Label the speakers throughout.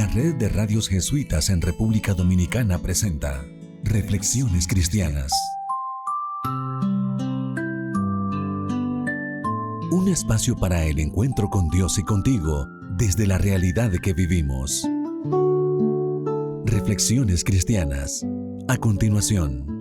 Speaker 1: La Red de Radios Jesuitas en República Dominicana presenta Reflexiones Cristianas. Un espacio para el encuentro con Dios y contigo desde la realidad que vivimos. Reflexiones Cristianas. A continuación.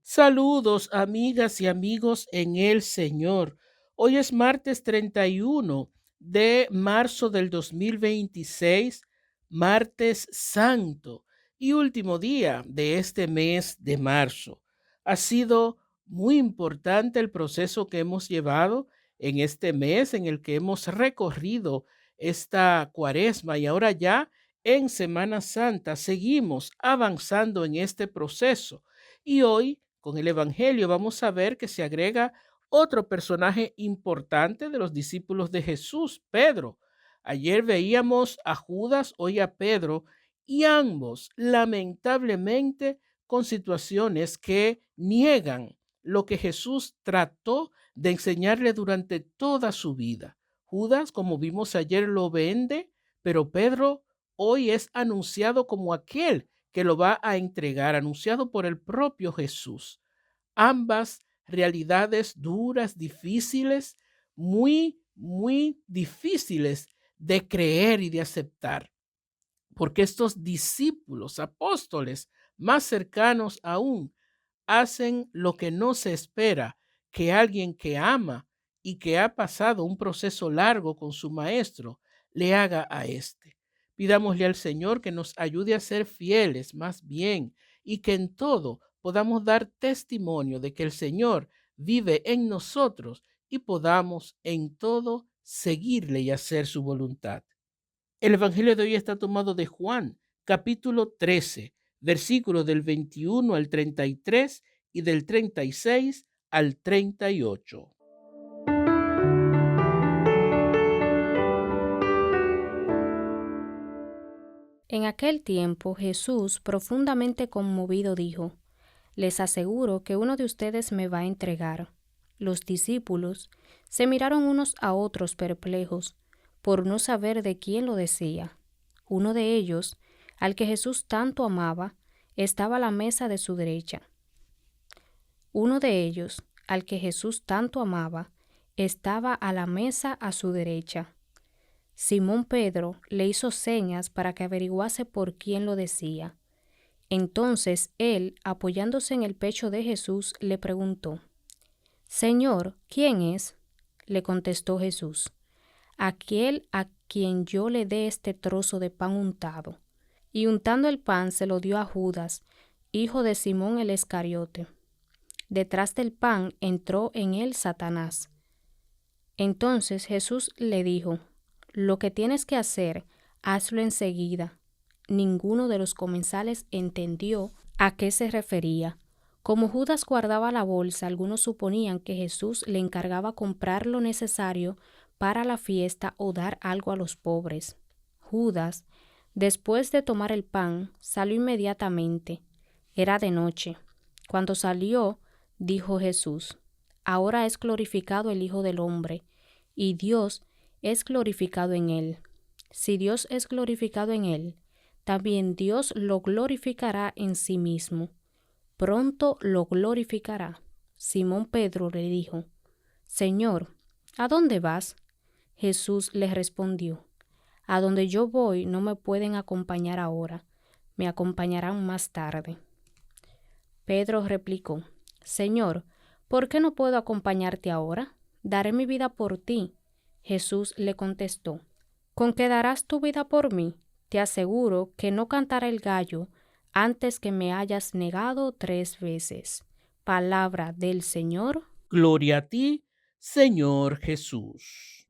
Speaker 2: Saludos, amigas y amigos en el Señor. Hoy es martes 31 de marzo del 2026, martes santo y último día de este mes de marzo. Ha sido muy importante el proceso que hemos llevado en este mes en el que hemos recorrido esta cuaresma y ahora ya en Semana Santa seguimos avanzando en este proceso. Y hoy con el Evangelio vamos a ver que se agrega otro personaje importante de los discípulos de Jesús, Pedro. Ayer veíamos a Judas, hoy a Pedro, y ambos lamentablemente con situaciones que niegan lo que Jesús trató de enseñarle durante toda su vida. Judas, como vimos ayer, lo vende, pero Pedro hoy es anunciado como aquel que lo va a entregar, anunciado por el propio Jesús. Ambas realidades duras, difíciles, muy difíciles de creer y de aceptar, porque estos discípulos, apóstoles más cercanos aún, hacen lo que no se espera que alguien que ama y que ha pasado un proceso largo con su maestro le haga a éste. Pidámosle al Señor que nos ayude a ser fieles más bien y que en todo podamos dar testimonio de que el Señor vive en nosotros y podamos en todo seguirle y hacer su voluntad. El Evangelio de hoy está tomado de Juan, capítulo 13, versículos del 21 al 33 y del 36 al 38.
Speaker 3: En aquel tiempo Jesús, profundamente conmovido, dijo: Les aseguro que uno de ustedes me va a entregar. Los discípulos se miraron unos a otros perplejos, por no saber de quién lo decía. Uno de ellos, al que Jesús tanto amaba, estaba a la mesa de su derecha. Uno de ellos, al que Jesús tanto amaba, estaba a la mesa a su derecha. Simón Pedro le hizo señas para que averiguase por quién lo decía. Entonces él, apoyándose en el pecho de Jesús, le preguntó: Señor, ¿quién es? Le contestó Jesús: Aquel a quien yo le dé este trozo de pan untado. Y untando el pan se lo dio a Judas, hijo de Simón el Iscariote. Detrás del pan entró en él Satanás. Entonces Jesús le dijo: Lo que tienes que hacer, hazlo enseguida. Ninguno de los comensales entendió a qué se refería. Como Judas guardaba la bolsa, algunos suponían que Jesús le encargaba comprar lo necesario para la fiesta o dar algo a los pobres. Judas, después de tomar el pan, salió inmediatamente. Era de noche. Cuando salió, dijo Jesús: Ahora es glorificado el Hijo del Hombre, y Dios es glorificado en él. Si Dios es glorificado en él, también Dios lo glorificará en sí mismo. Pronto lo glorificará. Simón Pedro le dijo: Señor, ¿a dónde vas? Jesús le respondió: A donde yo voy no me pueden acompañar ahora, me acompañarán más tarde. Pedro replicó: Señor, ¿por qué no puedo acompañarte ahora? Daré mi vida por ti. Jesús le contestó: ¿Con qué darás tu vida por mí? Te aseguro que no cantará el gallo antes que me hayas negado 3 veces. Palabra del Señor.
Speaker 2: Gloria a ti, Señor Jesús.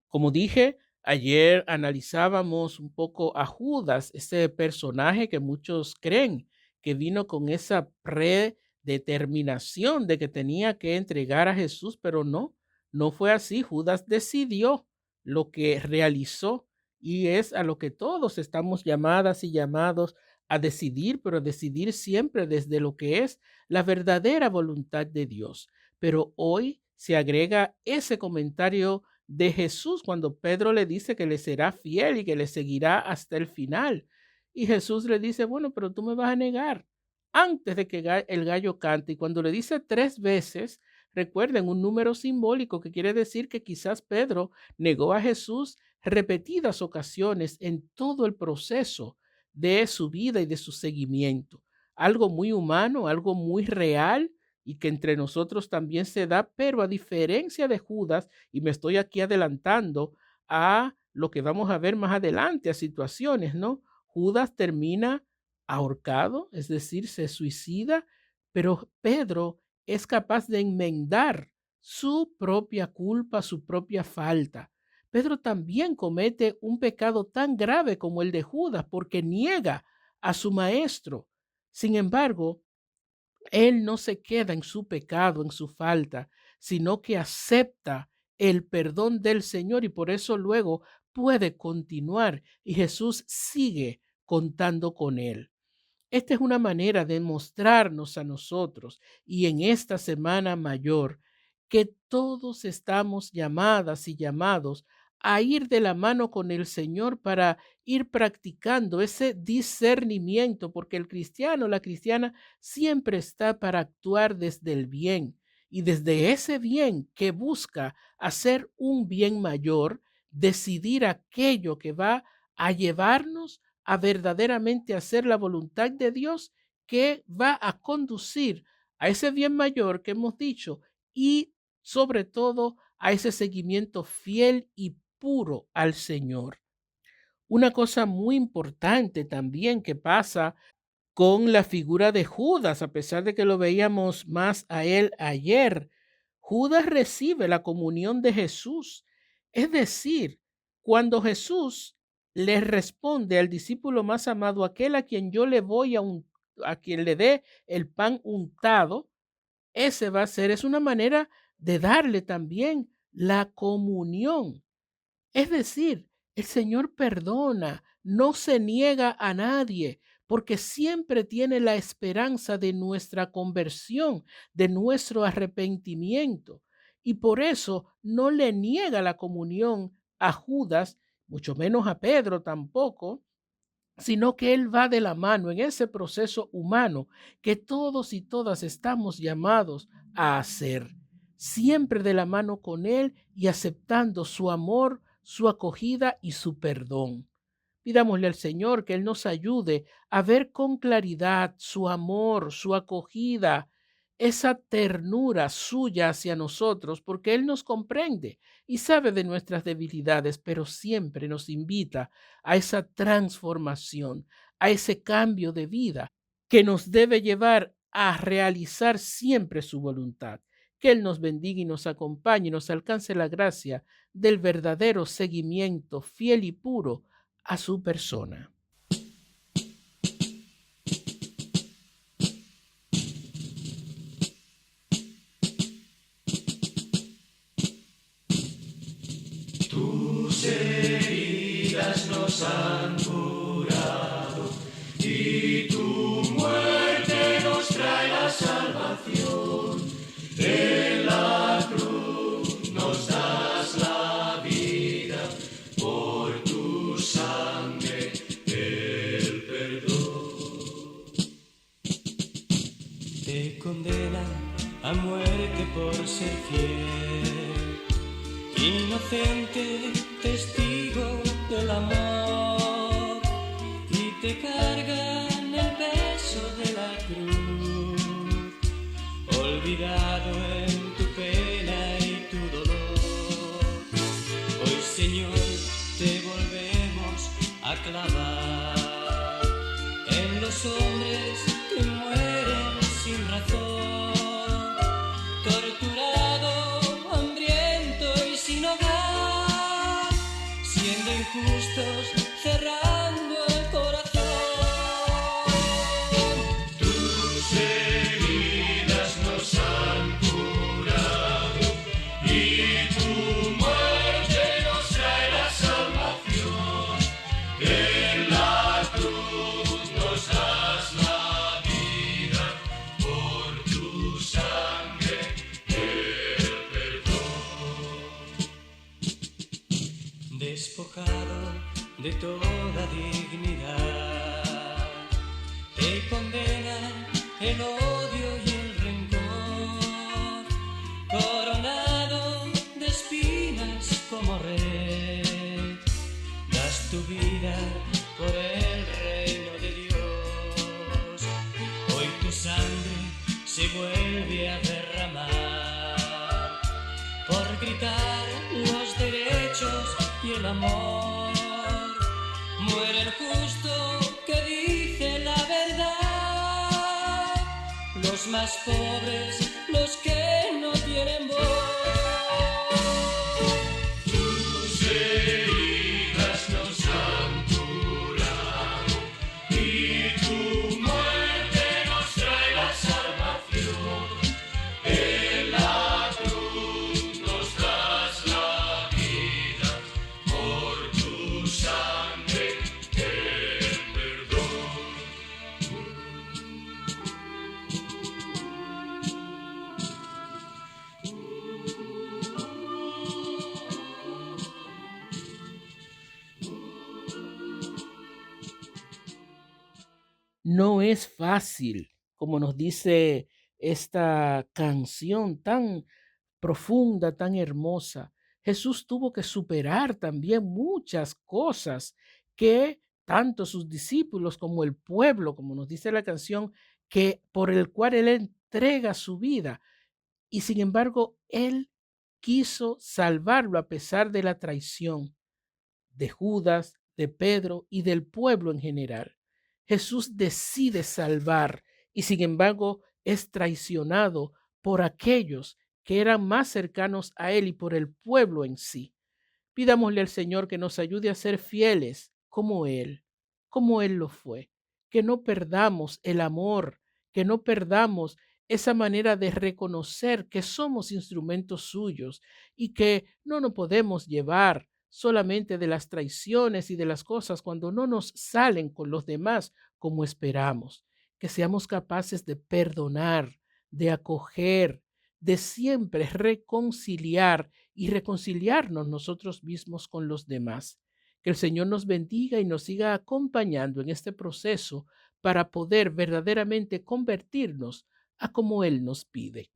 Speaker 2: Como dije, ayer analizábamos un poco a Judas, ese personaje que muchos creen que vino con esa predeterminación de que tenía que entregar a Jesús, pero no fue así. Judas decidió lo que realizó y es a lo que todos estamos llamadas y llamados a decidir, pero a decidir siempre desde lo que es la verdadera voluntad de Dios. Pero hoy se agrega ese comentario de Jesús cuando Pedro le dice que le será fiel y que le seguirá hasta el final. Y Jesús le dice, bueno, pero tú me vas a negar antes de que el gallo cante. Y cuando le dice 3 veces, recuerden, un número simbólico que quiere decir que quizás Pedro negó a Jesús repetidas ocasiones en todo el proceso de su vida y de su seguimiento. Algo muy humano, algo muy real y que entre nosotros también se da, pero a diferencia de Judas, y me estoy aquí adelantando a lo que vamos a ver más adelante, a situaciones, ¿no? Judas termina ahorcado, es decir, se suicida, pero Pedro es capaz de enmendar su propia culpa, su propia falta. Pedro también comete un pecado tan grave como el de Judas porque niega a su maestro. Sin embargo, él no se queda en su pecado, en su falta, sino que acepta el perdón del Señor y por eso luego puede continuar y Jesús sigue contando con él. Esta es una manera de mostrarnos a nosotros y en esta semana mayor que todos estamos llamadas y llamados a ir de la mano con el Señor para ir practicando ese discernimiento, porque el cristiano, la cristiana, siempre está para actuar desde el bien y desde ese bien que busca hacer un bien mayor, decidir aquello que va a llevarnos a verdaderamente hacer la voluntad de Dios que va a conducir a ese bien mayor que hemos dicho y sobre todo a ese seguimiento fiel y puro al Señor. Una cosa muy importante también que pasa con la figura de Judas, a pesar de que lo veíamos más a él ayer, Judas recibe la comunión de Jesús. Es decir, cuando Jesús le responde al discípulo más amado, aquel a quien yo le voy a quien le dé el pan untado, ese va a ser, es una manera de darle también la comunión. Es decir, el Señor perdona, no se niega a nadie, porque siempre tiene la esperanza de nuestra conversión, de nuestro arrepentimiento. Y por eso no le niega la comunión a Judas, mucho menos a Pedro tampoco, sino que Él va de la mano en ese proceso humano que todos y todas estamos llamados a hacer, siempre de la mano con Él y aceptando su amor, su acogida y su perdón. Pidámosle al Señor que Él nos ayude a ver con claridad su amor, su acogida, esa ternura suya hacia nosotros, porque Él nos comprende y sabe de nuestras debilidades, pero siempre nos invita a esa transformación, a ese cambio de vida que nos debe llevar a realizar siempre su voluntad. Que Él nos bendiga y nos acompañe y nos alcance la gracia del verdadero seguimiento fiel y puro a su persona.
Speaker 4: Tus heridas nos han curado y tu muerte nos trae la salvación. En la cruz nos das la vida, por tu sangre el perdón. Te condenan a muerte por ser fiel, inocente testigo del amor, y te cargan el peso de la cruz, olvidado en tu pena y tu dolor. Hoy, Señor, te volvemos a clavar en los hombres que mueren sin razón, torturado, hambriento y sin hogar, siendo injustos, cerrando el corazón. Tus heridas nos han curado y tu muerte nos trae la salvación. despojado de toda dignidad. Te condenan el odio y el rencor, coronado de espinas como rey, das tu vida por el reino de Dios. Hoy tu sangre se vuelve a derramar por gritar los derechos y el amor. Muere el justo que dice la verdad, los más pobres, los que no tienen voz. Tus heridas nos han curado y tu muerte nos trae la salvación. En la cruz nos das la vida por tu sangre, el perdón.
Speaker 2: No es fácil, como nos dice esta canción tan profunda, tan hermosa. Jesús tuvo que superar también muchas cosas que tanto sus discípulos como el pueblo, como nos dice la canción, que por el cual él entrega su vida. Y sin embargo, él quiso salvarlo a pesar de la traición de Judas, de Pedro y del pueblo en general. Jesús decide salvar y sin embargo es traicionado por aquellos que eran más cercanos a él y por el pueblo en sí. Pidámosle al Señor que nos ayude a ser fieles como Él lo fue, que no perdamos el amor, que no perdamos esa manera de reconocer que somos instrumentos suyos y que no nos podemos llevar solamente de las traiciones y de las cosas cuando no nos salen con los demás como esperamos, que seamos capaces de perdonar, de acoger, de siempre reconciliar y reconciliarnos nosotros mismos con los demás. Que el Señor nos bendiga y nos siga acompañando en este proceso para poder verdaderamente convertirnos a como Él nos pide.